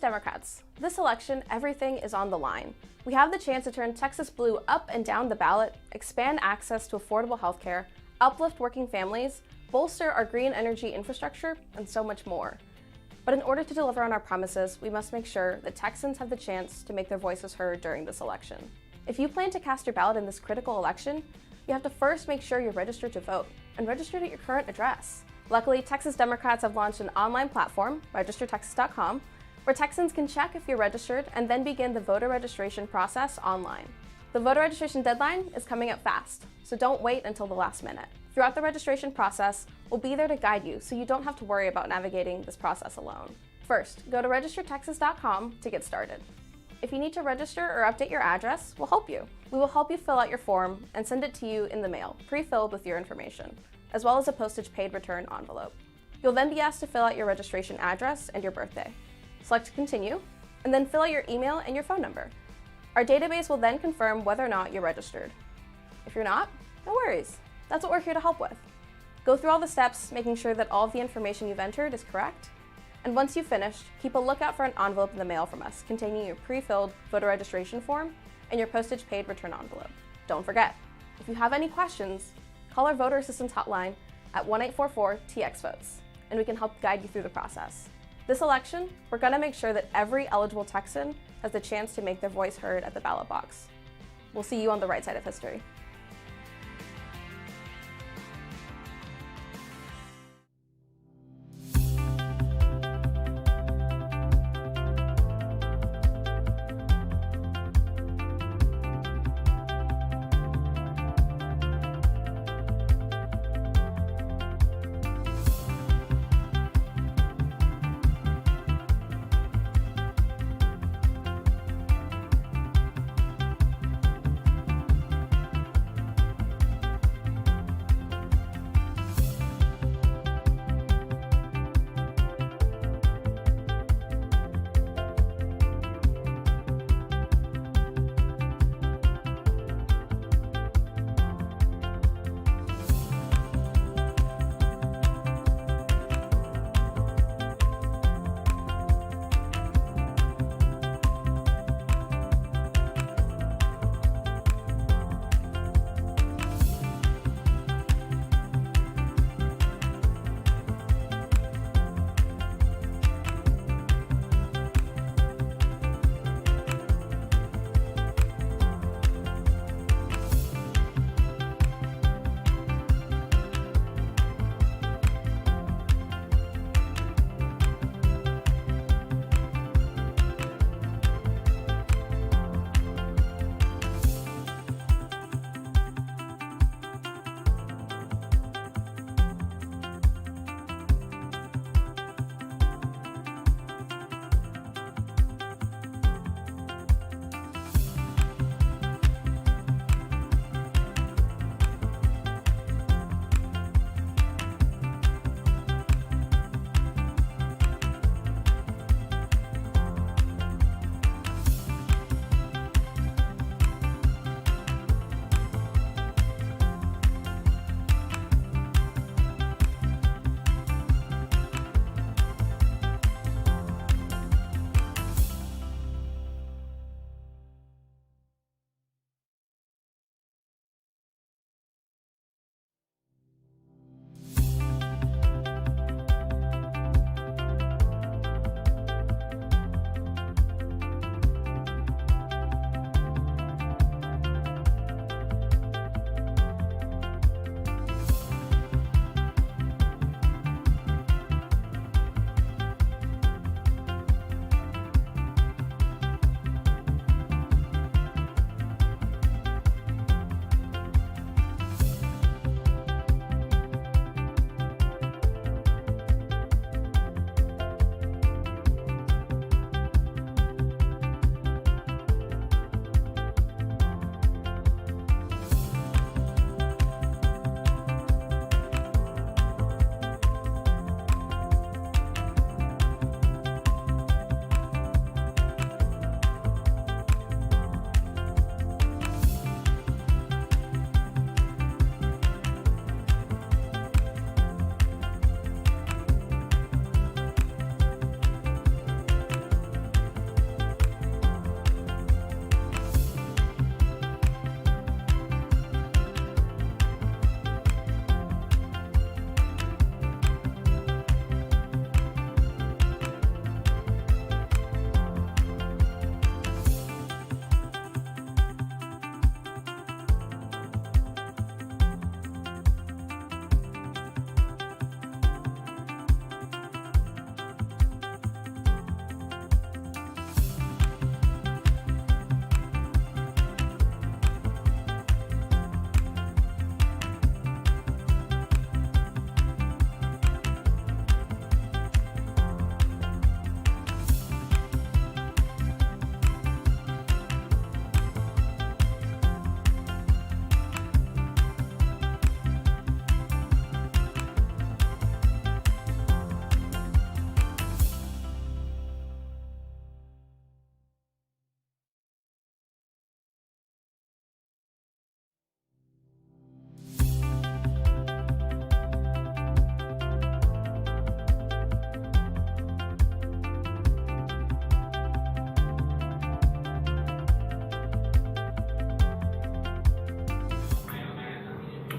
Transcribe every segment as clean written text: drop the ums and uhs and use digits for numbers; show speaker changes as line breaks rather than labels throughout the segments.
Democrats, this election, everything is on the line. We have the chance to turn Texas blue up and down the ballot, expand access to affordable health care, uplift working families, bolster our green energy infrastructure, and so much more. But in order to deliver on our promises, we must make sure that Texans have the chance to make their voices heard during this election. If you plan to cast your ballot in this critical election, you have to first make sure you're registered to vote and registered at your current address. Luckily, Texas Democrats have launched an online platform, registertexas.com, where Texans can check if you're registered and then begin the voter registration process online. The voter registration deadline is coming up fast, so don't wait until the last minute. Throughout the registration process, we'll be there to guide you so you don't have to worry about navigating this process alone. First, go to registertexas.com to get started. If you need to register or update your address, we'll help you. We will help you fill out your form and send it to you in the mail, pre-filled with your information, as well as a postage-paid return envelope. You'll then be asked to fill out your registration address and your birthday. Select Continue, and then fill out your email and your phone number. Our database will then confirm whether or not you're registered. If you're not, no worries. That's what we're here to help with. Go through all the steps, making sure that all of the information you've entered is correct. And once you've finished, keep a lookout for an envelope in the mail from us containing your pre-filled voter registration form and your postage-paid return envelope. Don't forget, if you have any questions, call our voter assistance hotline at 1-844-TX-VOTES, and we can help guide you through the process. This election, we're going to make sure that every eligible Texan has the chance to make their voice heard at the ballot box. We'll see you on the right side of history.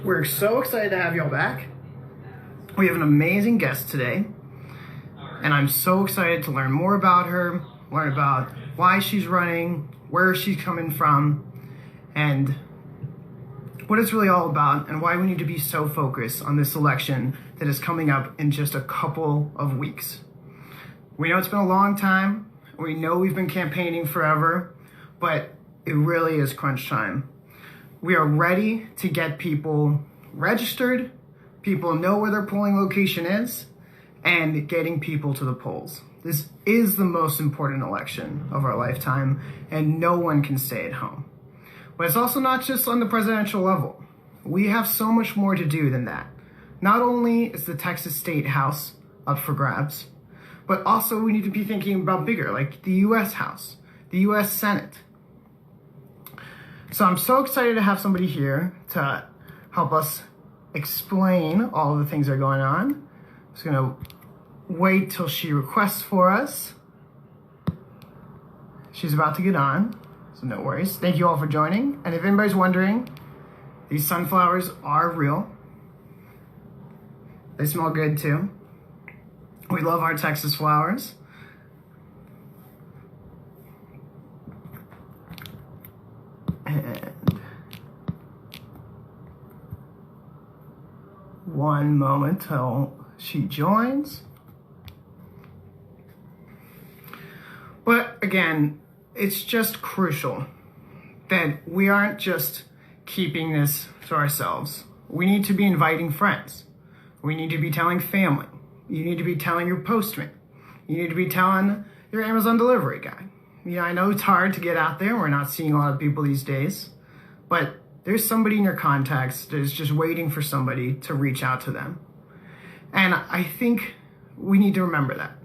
We're so excited to have y'all back. We have an amazing guest today, and I'm so excited to learn more about her, learn about why she's running, where she's coming from, and what it's really all about, and why we need to be so focused on this election that is coming up in just a couple of weeks. We know it's been a long time. We know we've been campaigning forever, but it really is crunch time. We are ready to get people registered, people know where their polling location is, and getting people to the polls. This is the most important election of our lifetime, and no one can stay at home. But it's also not just on the presidential level. We have so much more to do than that. Not only is the Texas State House up for grabs, but also we need to be thinking about bigger, like the U.S. House, the U.S. Senate. So I'm so excited to have somebody here to help us explain all the things that are going on. I'm just gonna wait till she requests for us. She's about to get on, so no worries. Thank you all for joining. And if anybody's wondering, these sunflowers are real. They smell good too. We love our Texas flowers. And one moment till she joins. But again, it's just crucial that we aren't just keeping this to ourselves. We need to be inviting friends. We need to be telling family. You need to be telling your postman. You need to be telling your Amazon delivery guy. You know, I know it's hard to get out there. We're not seeing a lot of people these days, but there's somebody in your contacts that is just waiting for somebody to reach out to them. And I think we need to remember that.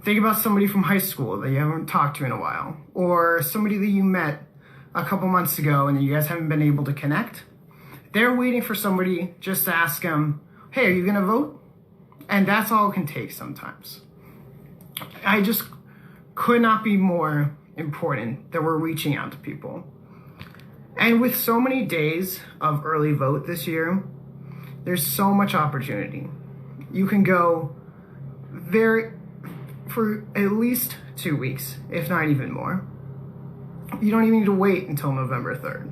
Think about somebody from high school that you haven't talked to in a while, or somebody that you met a couple months ago and you guys haven't been able to connect. They're waiting for somebody just to ask them, hey, are you gonna vote? And that's all it can take sometimes. I just could not be more important that we're reaching out to people. And with so many days of early vote this year, there's so much opportunity. You can go for at least 2 weeks, if not even more. You don't even need to wait until November 3rd.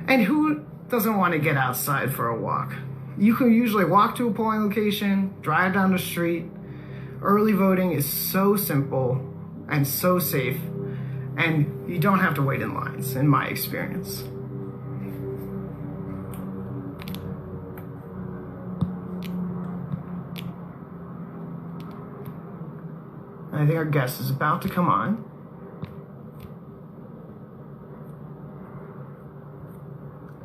And who doesn't want to get outside for a walk? You can usually walk to a polling location, drive down the street. Early voting is so simple and so safe, and you don't have to wait in lines, in my experience. I think our guest is about to come on.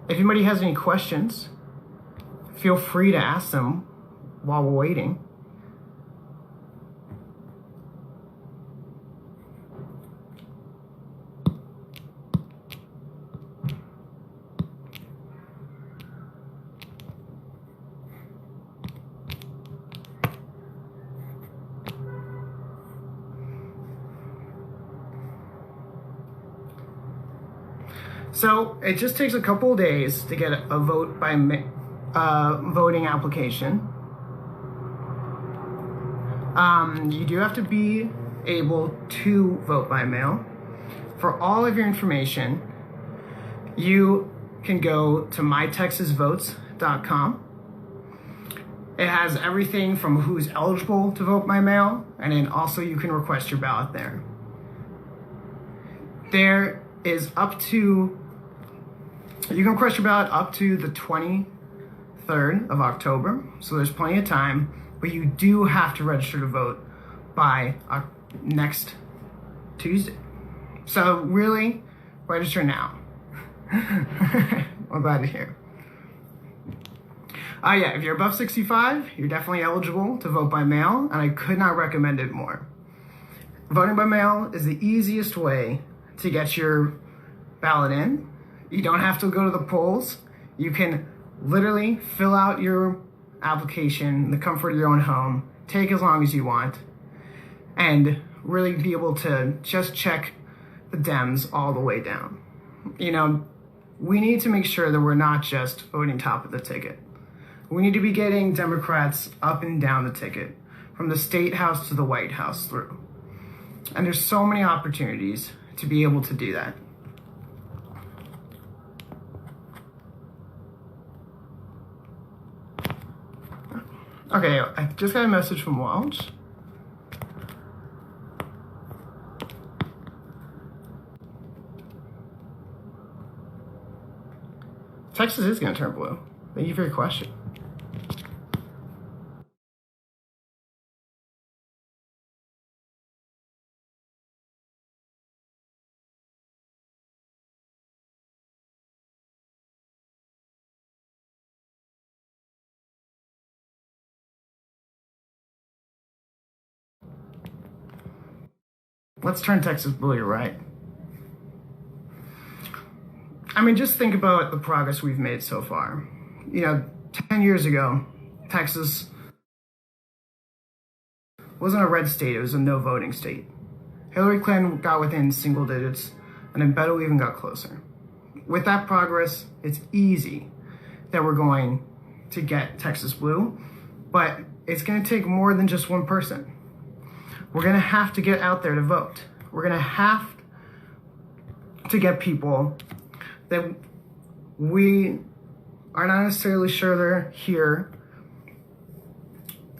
If anybody has any questions, feel free to ask them while we're waiting. So it just takes a couple of days to get a vote by voting application. You do have to be able to vote by mail. For all of your information, you can go to mytexasvotes.com. It has everything from who's eligible to vote by mail, and then also you can request your ballot there. There is you can request your ballot up to the 23rd of October, so there's plenty of time, but you do have to register to vote by next Tuesday. So really, register now. I'm glad to hear. Yeah, if you're above 65, you're definitely eligible to vote by mail, and I could not recommend it more. Voting by mail is the easiest way to get your ballot in. You don't have to go to the polls. You can literally fill out your application in the comfort of your own home, take as long as you want, and really be able to just check the Dems all the way down. You know, we need to make sure that we're not just voting top of the ticket. We need to be getting Democrats up and down the ticket, from the State House to the White House through. And there's so many opportunities to be able to do that. Okay, I just got a message from Welch. Texas is going to turn blue. Thank you for your question. Let's turn Texas blue, you're right. I mean, just think about the progress we've made so far. 10 years ago, Texas wasn't a red state, it was a no voting state. Hillary Clinton got within single digits, and then Beto even got closer. With that progress, it's easy that we're going to get Texas blue, but it's going to take more than just one person. We're going to have to get out there to vote. We're going to have to get people that we are not necessarily sure they're here,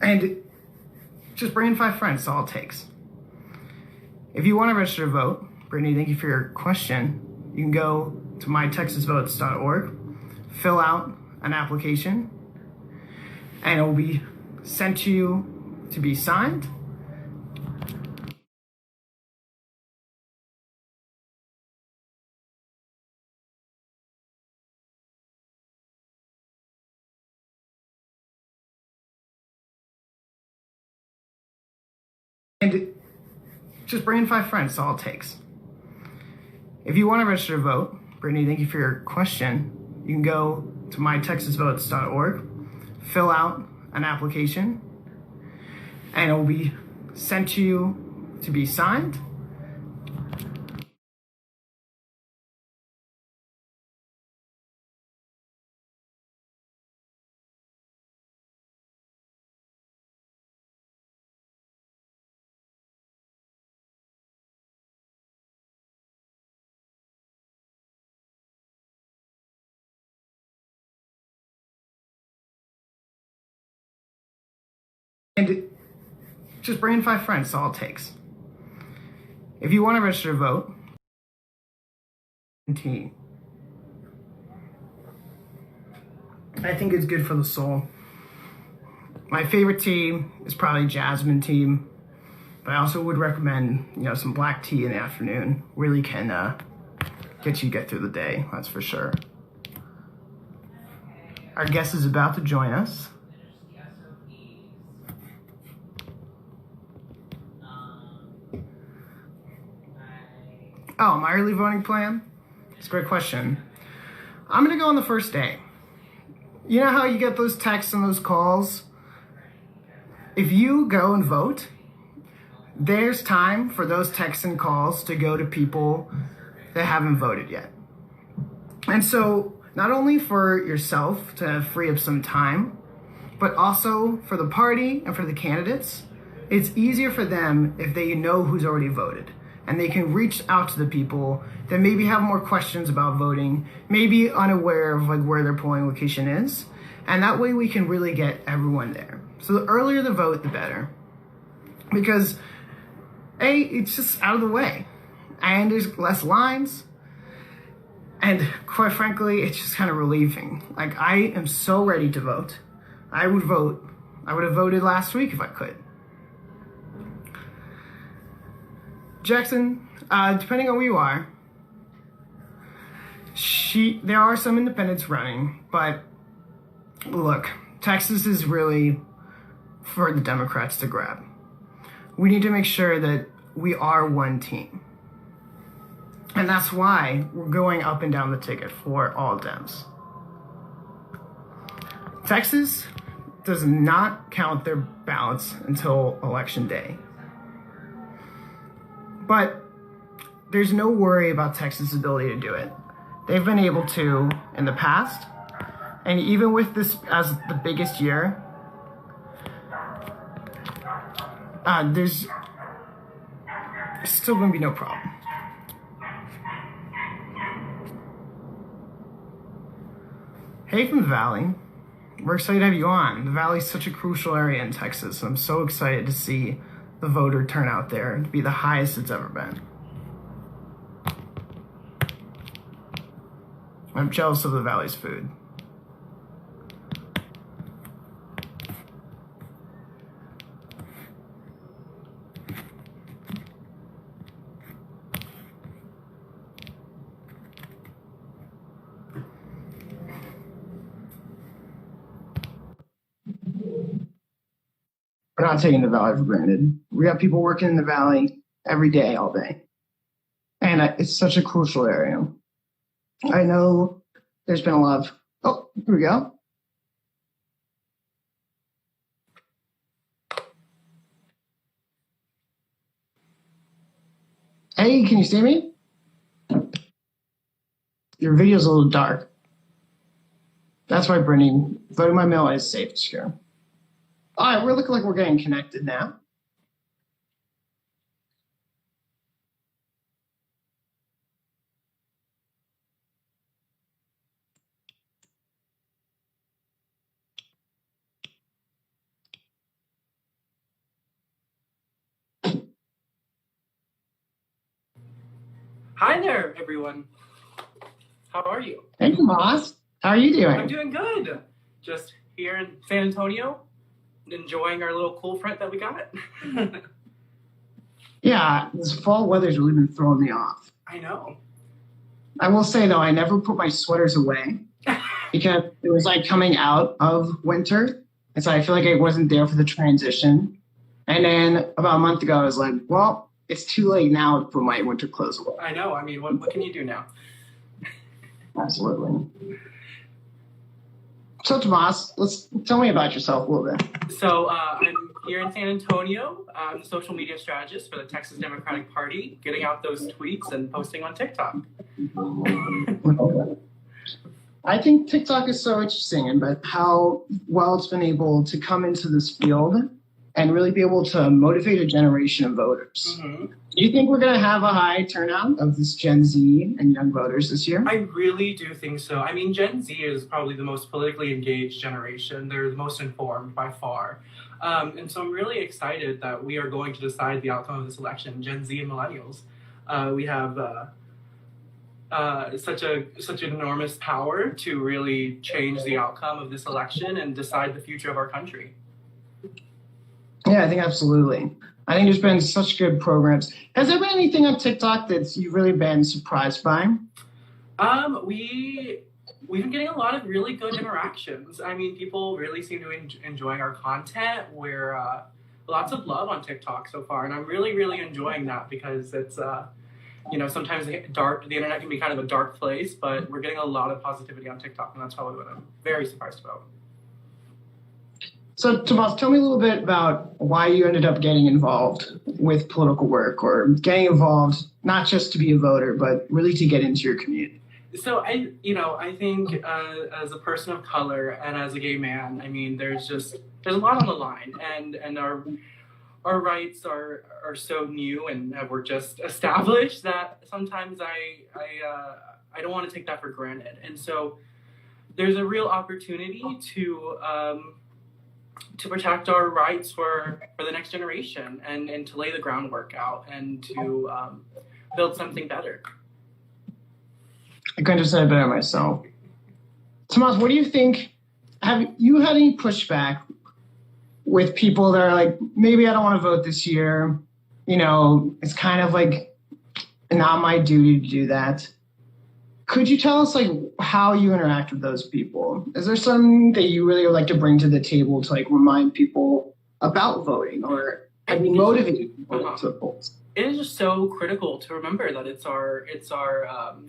and just bring in 5 friends, that's all it takes. If you want to register to vote, Brittany, thank you for your question. You can go to mytexasvotes.org, fill out an application, and it will be sent to you to be signed. And just bring in 5 friends, that's all it takes. If you want to register to vote, Brittany, thank you for your question. You can go to mytexasvotes.org, fill out an application, and it will be sent to you to be signed. And just bring in 5 friends, that's all it takes. If you want to register to vote, team. I think it's good for the soul. My favorite team is probably Jasmine team, but I also would recommend, some black tea in the afternoon. Really can get through the day, that's for sure. Our guest is about to join us. Oh, my early voting plan? It's a great question. I'm going to go on the first day. You know how you get those texts and those calls? If you go and vote, there's time for those texts and calls to go to people that haven't voted yet. And so, not only for yourself to free up some time, but also for the party and for the candidates, it's easier for them if they know who's already voted. And they can reach out to the people that maybe have more questions about voting, maybe unaware of where their polling location is. And that way we can really get everyone there. So the earlier the vote, the better. Because it's just out of the way. And there's less lines. And quite frankly, it's just kind of relieving. I am so ready to vote. I would vote. I would have voted last week if I could. Jackson, depending on where you are, there are some independents running, but look, Texas is really for the Democrats to grab. We need to make sure that we are one team. And that's why we're going up and down the ticket for all Dems. Texas does not count their ballots until Election Day. But there's no worry about Texas' ability to do it. they've been able to in the past. And even with this as the biggest year, there's still going to be no problem. Hey from the Valley. We're excited to have you on. The Valley is such a crucial area in Texas. I'm so excited to see the voter turnout there to be the highest it's ever been. I'm jealous of the Valley's food. We're not taking the Valley for granted. We got people working in the Valley every day, all day. And it's such a crucial area. I know there's been a lot of, oh, here we go. Hey, can you see me? Your video's a little dark. That's why, Brittany, voting by mail is safe this year. All right, we're looking like we're getting connected now.
Hi there, everyone. How are you?
Hey, Tomas. How are you doing?
I'm doing good. Just here in San Antonio, enjoying our little cool front that we got.
Yeah, this fall weather's really been throwing me off.
I know.
I will say, though, I never put my sweaters away because it was like coming out of winter. And so I feel like I wasn't there for the transition. And then about a month ago, I was like, well, it's too late now to put my winter clothes away.
I know. I mean, what can you do now?
Absolutely. So, Tomas, tell me about yourself a little bit.
So I'm here in San Antonio. I'm the social media strategist for the Texas Democratic Party, getting out those tweets and posting on TikTok.
I think TikTok is so interesting, and but how well it's been able to come into this field and really be able to motivate a generation of voters.
Mm-hmm.
Do you think we're going to have a high turnout of this Gen Z and young voters this year?
I really do think so. I mean, Gen Z is probably the most politically engaged generation. They're the most informed by far. And so I'm really excited that we are going to decide the outcome of this election, Gen Z and millennials. We have such an enormous power to really change the outcome of this election and decide the future of our country.
Yeah, I think absolutely. I think there's been such good programs. Has there been anything on TikTok that you've really been surprised by?
We've been getting a lot of really good interactions. I mean, people really seem to enjoying our content. We're lots of love on TikTok so far, and I'm really, really enjoying that because it's sometimes the internet can be kind of a dark place, but we're getting a lot of positivity on TikTok, and that's probably what I'm very surprised about.
So, Tomas, tell me a little bit about why you ended up getting involved with political work or getting involved not just to be a voter, but really to get into your community.
So I think as a person of color and as a gay man, I mean, there's a lot on the line, and our rights are so new and we're just established that sometimes I don't want to take that for granted. And so there's a real opportunity to protect our rights for the next generation and to lay the groundwork out and to build something better.
I couldn't have said it better myself. Tomas, what do you think? Have you had any pushback with people that are like, maybe I don't want to vote this year? You know, it's kind of like not my duty to do that. Could you tell us like how you interact with those people? Is there something that you really would like to bring to the table to like remind people about voting or motivate people to vote?
It is just so critical to remember that it's our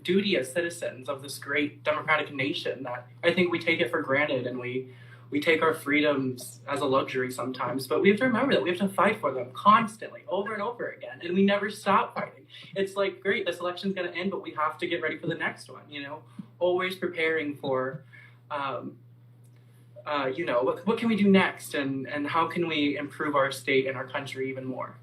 duty as citizens of this great democratic nation that I think we take it for granted and we we take our freedoms as a luxury sometimes, but we have to remember that we have to fight for them constantly, over and over again, and we never stop fighting. It's like, great, this election's going to end, but we have to get ready for the next one, you know, always preparing for, you know, what can we do next, and how can we improve our state and our country even more?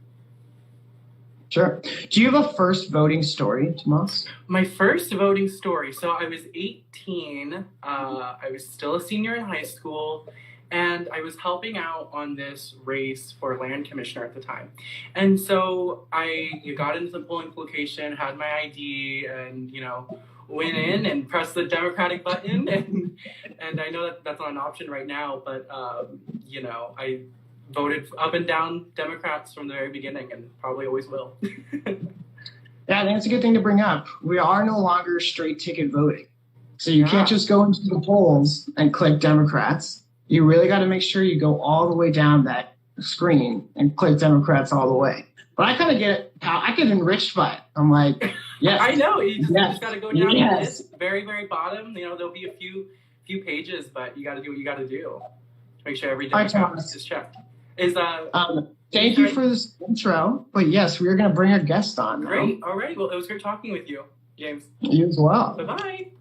Sure. Do you have a first voting story, Tomas?
My first voting story. So I was 18. I was still a senior in high school, and I was helping out on this race for land commissioner at the time. And so you got into the polling location, had my ID, and, you know, went in and pressed the Democratic button. And I know that that's not an option right now, but, you know, I voted up and down Democrats from the very beginning, and probably always will.
Yeah, I think it's a good thing to bring up. We are no longer straight ticket voting. So you can't just go into the polls and click Democrats. You really got to make sure you go all the way down that screen and click Democrats all the way. But I kind of I get enriched by it. I'm like, yes.
I know. You just got to go down to this very, very bottom. You know, there'll be a few pages, but you got to do what you got to do to make sure every Democrat is checked.
Thank you for this intro. But yes, we are going to bring our guest on now.
Great. All right. Well, it was great talking with you, James.
You as well.
Bye-bye.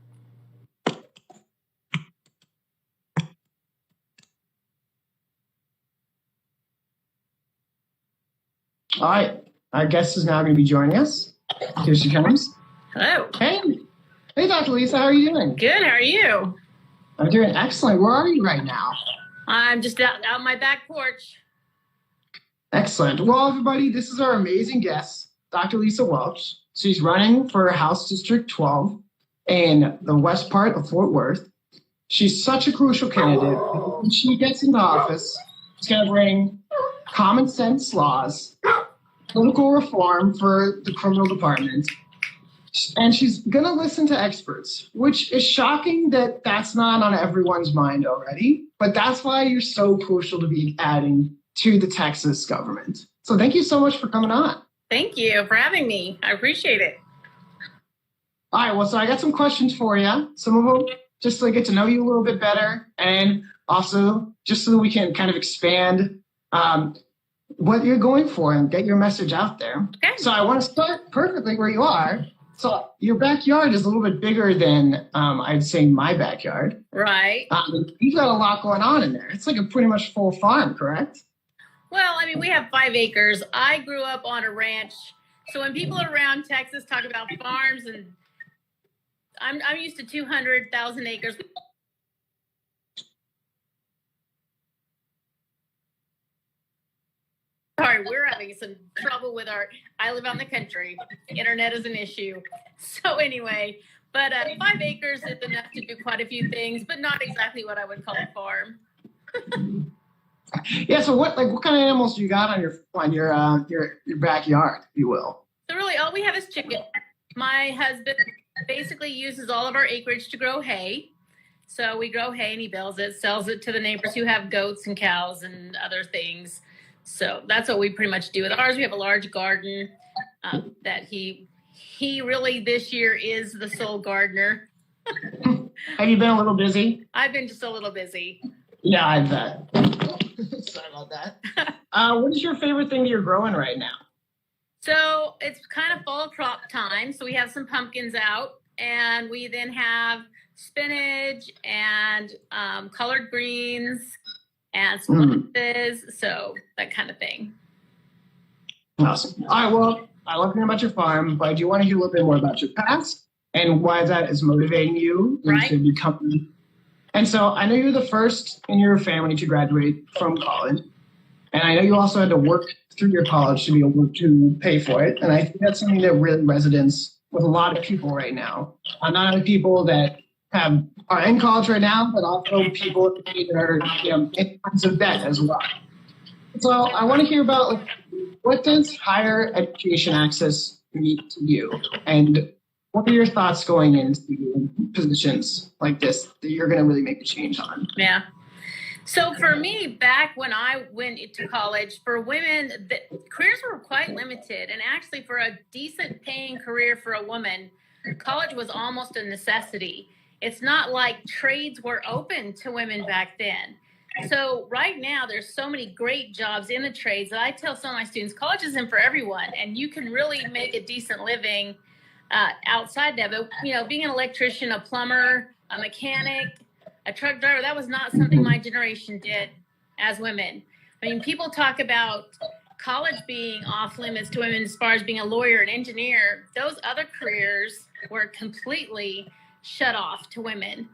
All right. Our guest is now going to be joining us. Here she comes.
Hello.
Hey, Dr. Lisa. How are you doing?
Good. How are you?
I'm doing excellent. Where are you right now?
I'm just out on my back porch.
Excellent. Well, everybody, this is our amazing guest, Dr. Lisa Welch. She's running for House District 12 in the west part of Fort Worth. She's such a crucial candidate. When she gets into office, she's going to bring common sense laws, political reform for the criminal department, and she's going to listen to experts, which is shocking that that's not on everyone's mind already, but that's why you're so crucial to be adding to the Texas government. So thank you so much for coming on.
Thank you for having me. I appreciate it.
All right, well, so I got some questions for you. Some of them just to get to know you a little bit better, and also just so that we can kind of expand what you're going for and get your message out there.
Okay.
So I want to start perfectly where you are. So your backyard is a little bit bigger than I'd say my backyard.
Right.
You've got a lot going on in there. It's like a pretty much full farm, correct?
Well, I mean, we have 5 acres. I grew up on a ranch. So when people around Texas talk about farms, and I'm used to 200,000 acres. Sorry, we're having some trouble with I live on the country. Internet is an issue. So anyway, but 5 acres is enough to do quite a few things, but not exactly what I would call a farm.
Yeah. So what kind of animals do you got on your backyard, if you will?
So really, all we have is chicken. My husband basically uses all of our acreage to grow hay. So we grow hay, and he sells it to the neighbors who have goats and cows and other things. So that's what we pretty much do with ours. We have a large garden that he really this year is the sole gardener.
Have you been a little busy?
I've been just a little busy.
Yeah, I bet. Sorry about that. What is your favorite thing you're growing right now?
So it's kind of fall crop time. So we have some pumpkins out, and we then have spinach and collard greens and some lettuces, so that kind of thing.
Awesome. All right, well, I love hearing about your farm, but I do want to hear a little bit more about your past and why that is motivating you into becoming. And so I know you're the first in your family to graduate from college, and I know you also had to work through your college to be able to pay for it, and I think that's something that really resonates with a lot of people right now. Not only people that are in college right now, but also people that are in kinds of debt as well. So I want to hear about what does higher education access mean to you, and what are your thoughts going into positions like this that you're going to really make a change on?
Yeah. So for me, back when I went to college, for women, the careers were quite limited, and actually for a decent paying career for a woman, college was almost a necessity. It's not like trades were open to women back then. So right now, there's so many great jobs in the trades that I tell some of my students, college isn't for everyone, and you can really make a decent living outside that. But, being an electrician, a plumber, a mechanic, a truck driver, that was not something my generation did as women. I mean, people talk about college being off limits to women as far as being a lawyer, an engineer. Those other careers were completely shut off to women.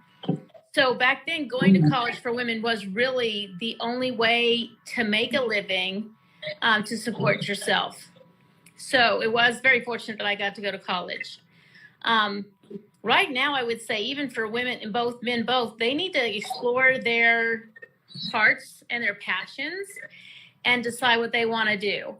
So back then, going to college for women was really the only way to make a living, to support yourself. So it was very fortunate that I got to go to college. Right now, I would say even for women and men, they need to explore their hearts and their passions and decide what they want to do.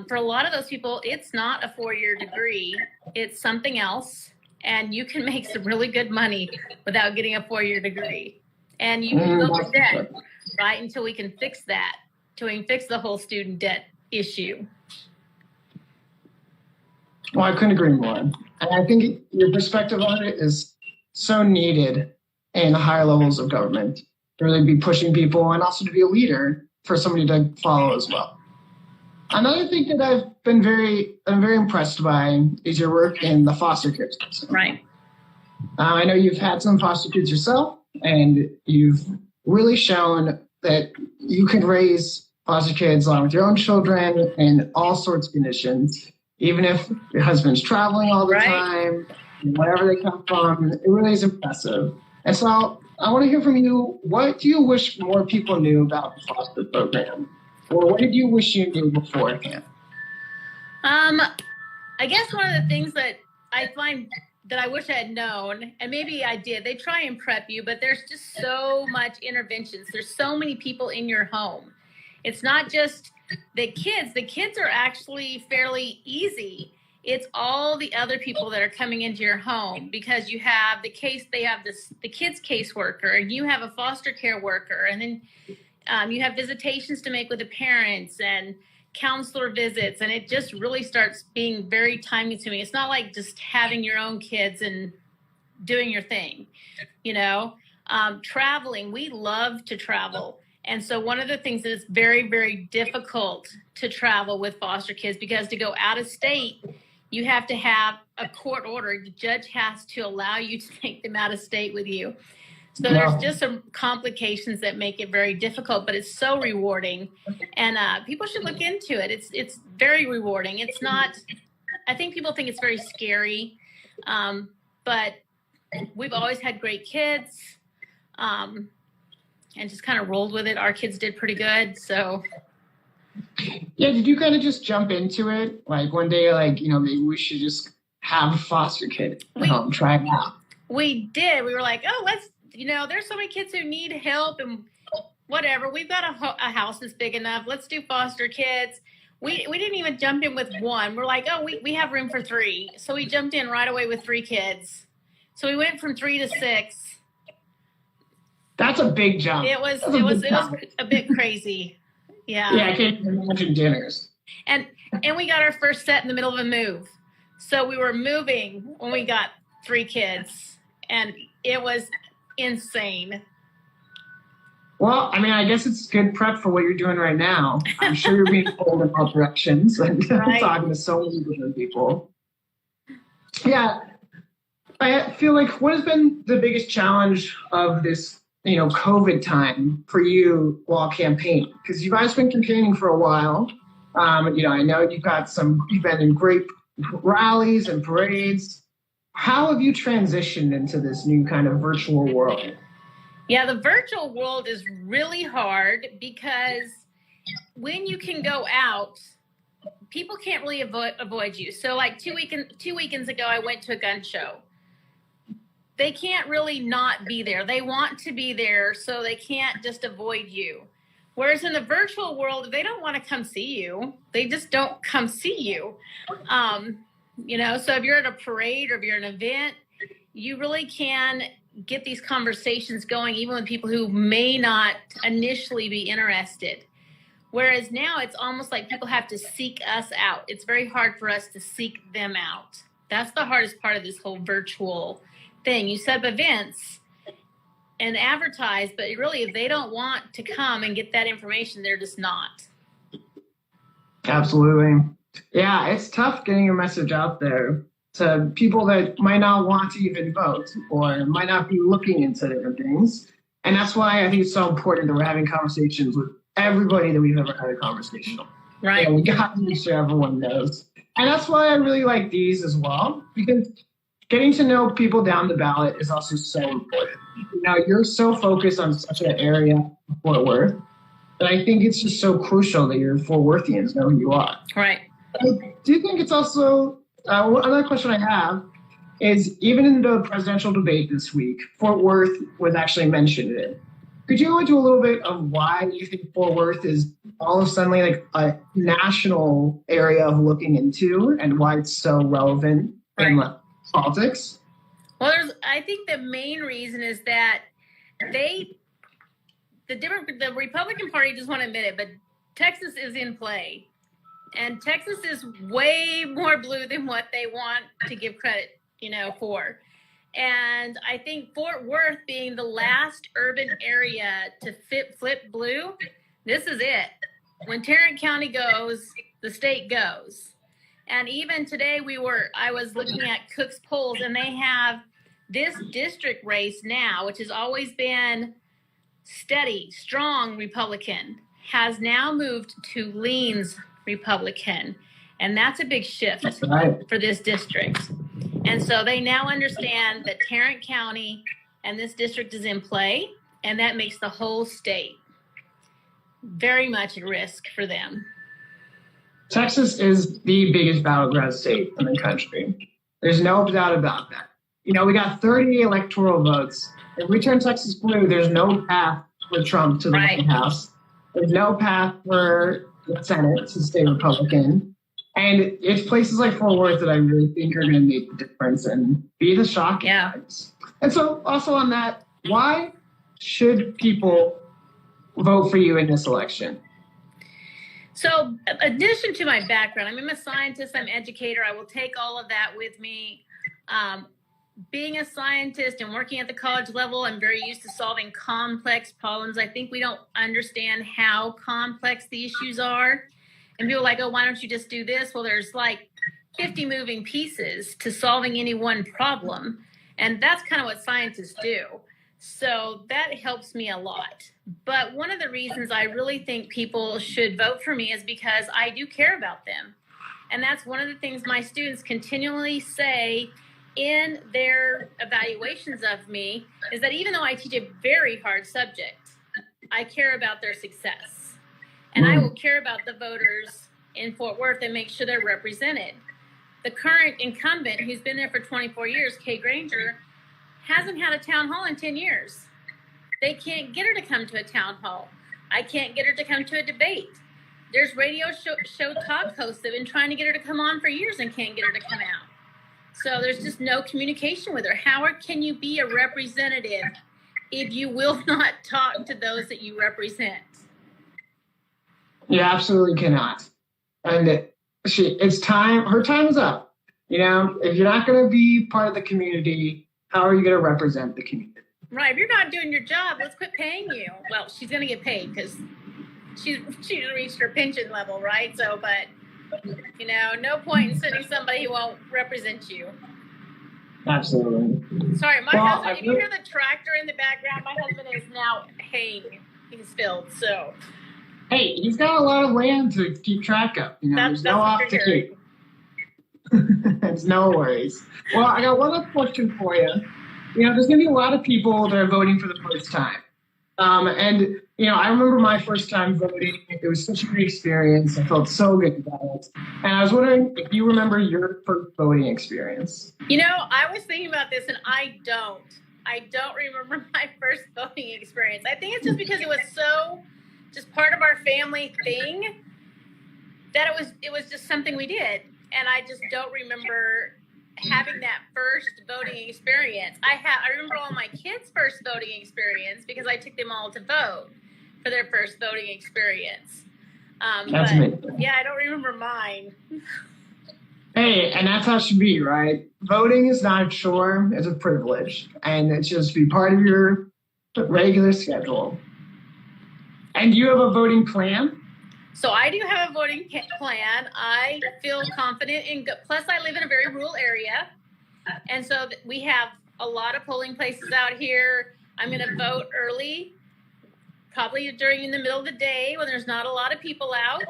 For a lot of those people, it's not a 4-year degree. It's something else. And you can make some really good money without getting a 4-year degree. And you can go to debt, right, until we can fix that, until we can fix the whole student debt issue.
Well, I couldn't agree more. And I think your perspective on it is so needed in higher levels of government, to really be pushing people and also to be a leader for somebody to follow as well. Another thing that I'm very impressed by is your work in the foster care system.
Right.
I know you've had some foster kids yourself, and you've really shown that you can raise foster kids along with your own children in all sorts of conditions, even if your husband's traveling all the time, wherever they come from. It really is impressive. And so I want to hear from you. What do you wish more people knew about the foster program? Or what did you wish you knew beforehand?
I guess one of the things that I find that I wish I had known, and maybe I did, they try and prep you, but there's just so much interventions. There's so many people in your home. It's not just the kids. The kids are actually fairly easy. It's all the other people that are coming into your home, because you have the kids caseworker, and you have a foster care worker, and then you have visitations to make with the parents and counselor visits, and it just really starts being very time consuming. It's not like just having your own kids and doing your thing, traveling. We love to travel. And so one of the things that is very, very difficult to travel with foster kids, because to go out of state, you have to have a court order. The judge has to allow you to take them out of state with you. So there's just some complications that make it very difficult, but it's so rewarding, and people should look into it. It's very rewarding. It's not. I think people think it's very scary, but we've always had great kids, and just kind of rolled with it. Our kids did pretty good. So.
Yeah, did you kind of just jump into it? Like one day, maybe we should just have a foster kid and try it out.
We did. We were like, oh, let's. There's so many kids who need help and whatever. We've got a house that's big enough. Let's do foster kids. We didn't even jump in with one. We're like, oh, we have room for 3. So we jumped in right away with 3 kids. So we went from 3 to 6.
That's a big jump.
It was a bit crazy. Yeah.
Yeah, I can't imagine dinners.
And we got our first set in the middle of a move. So we were moving when we got 3 kids, and it was insane.
Well, I guess it's good prep for what you're doing right now. I'm sure you're being pulled in all directions and talking to so many different people. Yeah, I feel like what has been the biggest challenge of this, COVID time for you while campaigning? Because you guys been campaigning for a while. I know you've been in great rallies and parades. How have you transitioned into this new kind of virtual world?
Yeah, the virtual world is really hard, because when you can go out, people can't really avoid you. So like 2 weekends ago, I went to a gun show. They can't really not be there. They want to be there, so they can't just avoid you. Whereas in the virtual world, if they don't want to come see you, they just don't come see you. So if you're at a parade or if you're at an event, you really can get these conversations going, even with people who may not initially be interested. Whereas now it's almost like people have to seek us out. It's very hard for us to seek them out. That's the hardest part of this whole virtual thing. You set up events, and advertise, but really if they don't want to come and get that information, they're just not.
Absolutely. Yeah, it's tough getting your message out there to people that might not want to even vote or might not be looking into different things. And that's why I think it's so important that we're having conversations with everybody that we've ever had a conversation with.
Right.
And we got to make sure everyone knows. And that's why I really like these as well, because getting to know people down the ballot is also so important. Now, you're so focused on such an area of Fort Worth, but I think it's just so crucial that your Fort Worthians know who you are.
Right.
I do think it's also, another question I have is, even in the presidential debate this week, Fort Worth was actually mentioned in it. Could you go into a little bit of why you think Fort Worth is all of a sudden like a national area of looking into and why it's so relevant in politics?
Well, I think the main reason is that the Republican Party just won't admit it, but Texas is in play. And Texas is way more blue than what they want to give credit, for. And I think Fort Worth being the last urban area to flip blue, this is it. When Tarrant County goes, the state goes. And even today I was looking at Cook's polls, and they have this district race now, which has always been steady, strong Republican, has now moved to leans Republican. And that's a big shift for this district. And so they now understand that Tarrant County and this district is in play, and that makes the whole state very much at risk for them.
Texas is the biggest battleground state in the country. There's no doubt about that. We got 30 electoral votes. If we turn Texas blue, there's no path for Trump to the White House. There's no path for the Senate to stay Republican. And it's places like Fort Worth that I really think are going to make the difference and be the shock.
Yeah.
And so also on that, why should people vote for you in this election?
So in addition to my background, I'm a scientist, I'm an educator. I will take all of that with me. Being a scientist and working at the college level, I'm very used to solving complex problems. I think we don't understand how complex the issues are. And people are like, oh, why don't you just do this? Well, there's like 50 moving pieces to solving any one problem. And that's kind of what scientists do. So that helps me a lot. But one of the reasons I really think people should vote for me is because I do care about them. And that's one of the things my students continually say in their evaluations of me, is that even though I teach a very hard subject, I care about their success. And I will care about the voters in Fort Worth and make sure they're represented. The current incumbent, who's been there for 24 years, Kay Granger, hasn't had a town hall in 10 years. They can't get her to come to a town hall. I can't get her to come to a debate. There's radio show talk hosts that have been trying to get her to come on for years and can't get her to come out. So there's just no communication with her. How can you be a representative if you will not talk to those that you represent?
You absolutely cannot. And it's time, her time is up. If you're not going to be part of the community, how are you going to represent the community?
Right. If you're not doing your job, let's quit paying you. Well, she's going to get paid because she's reached her pension level, right? So, but, no point in sending somebody who won't represent you.
Absolutely.
Sorry, my husband, if you hear the tractor in the background, my husband is now haying his field, so.
Hey, he's got a lot of land to keep track of. There's no off to keep. It's no worries. Well, I got one other question for you. There's going to be a lot of people that are voting for the first time. I remember my first time voting. It was such a great experience. I felt so good about it. And I was wondering if you remember your first voting experience.
I was thinking about this, and I don't remember my first voting experience. I think it's just because it was so just part of our family thing that it was just something we did. And I just don't remember having that first voting experience. I remember all my kids' first voting experience because I took them all to vote for their first voting experience.
That's amazing.
Yeah, I don't remember mine.
Hey, and that's how it should be, right? Voting is not a chore, it's a privilege. And it should just be part of your regular schedule. And do you have a voting plan?
So I do have a voting plan. I feel confident plus I live in a very rural area. And so we have a lot of polling places out here. I'm going to vote early, probably during the middle of the day when there's not a lot of people out.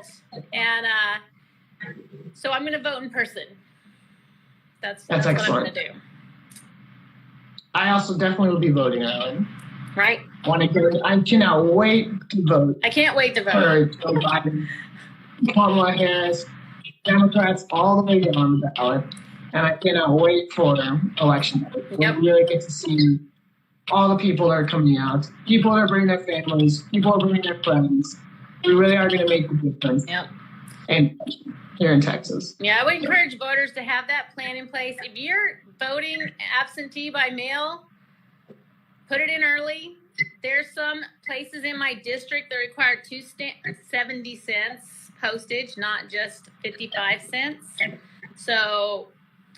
And so I'm going to vote in person. That's excellent. What I'm going to do.
I also definitely will be voting early.
Right.
I cannot wait to vote.
I can't wait to vote.
For Joe Biden, Kamala Harris, Democrats all the way down the ballot. And I cannot wait for election day.
Yep.
We really get to see all the people that are coming out, people that are bringing their families, people that are bringing their friends. We really are going to make a difference.
Yep.
And here in Texas.
Yeah, I would encourage voters to have that plan in place. If you're voting absentee by mail, put it in early. There's some places in my district that require 70 cents postage, not just 55 cents. So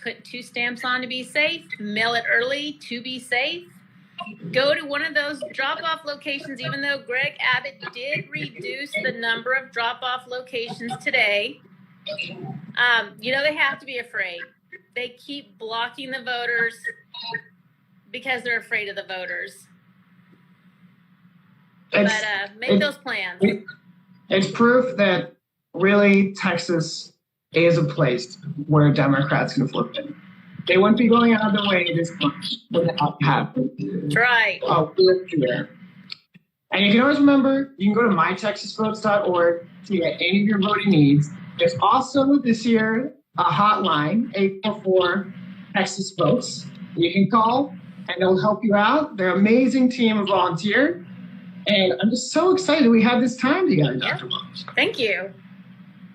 put 2 stamps on to be safe. Mail it early to be safe. Go to one of those drop-off locations, even though Greg Abbott did reduce the number of drop-off locations today. They have to be afraid. They keep blocking the voters because they're afraid of the voters. But make those plans.
It's proof that really Texas is a place where Democrats can flip it. They wouldn't be going out of their way this much without happening.
That's right.
We're here. And you can always remember, you can go to mytexasvotes.org to get any of your voting needs. There's also this year a hotline, 844 Texas Votes. You can call and they'll help you out. They're an amazing team of volunteers. And I'm just so excited we have this time together, Dr. Welch.
Thank you.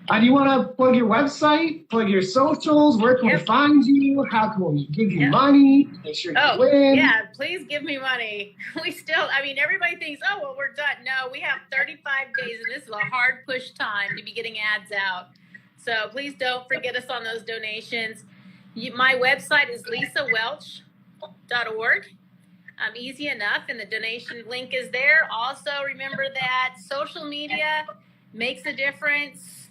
Do you want to plug your website, plug your socials? Where can we find you? How can we give you money? Make sure you win.
Yeah, please give me money. Everybody thinks, we're done. No, we have 35 days, and this is a hard push time to be getting ads out. So please don't forget us on those donations. My website is lisawelch.org. Easy enough, and the donation link is there. Also, remember that social media makes a difference.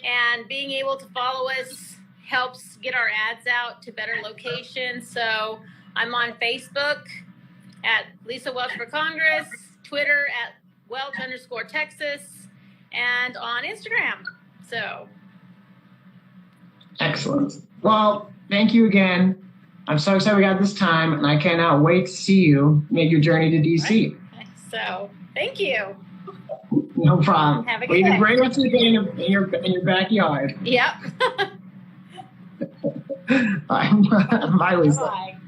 And being able to follow us helps get our ads out to better locations. So I'm on Facebook at Lisa Welch for Congress, Twitter at Welch_Texas, and on Instagram. So.
Excellent. Well, thank you again. I'm so excited we got this time, and I cannot wait to see you make your journey to D.C.
Right. So, thank you.
No problem.
Have a good day.
You great rest of the day in your backyard.
Yep.
Bye. Bye, Lisa.
Bye.